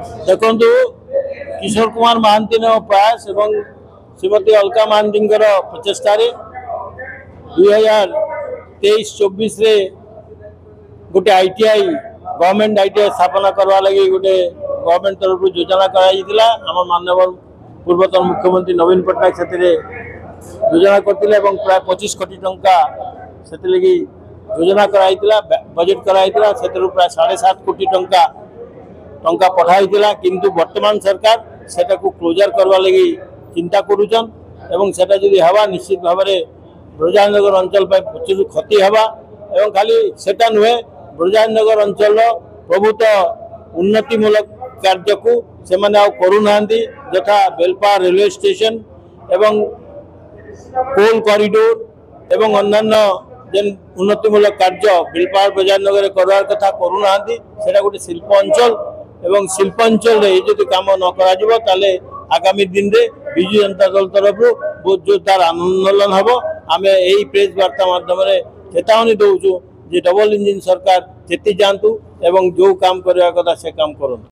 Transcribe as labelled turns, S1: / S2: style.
S1: देखु किशोर कुमार महांती प्रयास एवं श्रीमती अलका महांती प्रचेषा 2023-24 गोटे आईटीआई गवर्नमेंट आईटीआई स्थापना करवा लगी गोटे गवर्नमेंट तरफ योजना कराइला आम मानव पूर्वतन मुख्यमंत्री नवीन पट्टनायक से योजना करते प्राय 25 कोटी टंका से योजना कराइला बजेट कराइला से प्राय 7.5 कोटी टंका पठाइला किंतु वर्तमान सरकार सेटा को क्लोजर करवा लगी चिंता करुचन एवं सेटा जदि हवा निश्चित भाव में ब्रजराजनगर अंचल प्रचुर क्षति हवा एवं खाली सेटा नुहे ब्रजराजनगर अंचल प्रभुत उन्नतिमूलक कार्य को से करूना यथा बेलपार रेलवे स्टेशन एवं कोल कॉरिडोर एवं अन्य जेन उन्नतिमूलक कार्य बेलपार ब्रजराजनगर करवार कथा करूना सेटा गोटे शिल्प अंचल एवं शिल्पांचल यदि कम न करा आगामी दिन में विजु जनता दल तरफ बहुत जोरदार आंदोलन हम आम यही प्रेस वार्ता माध्यम चेतावनी दौचु जे डबल इंजिन सरकार चेती जातु एवं जो काम करने कथा से काम करूँ।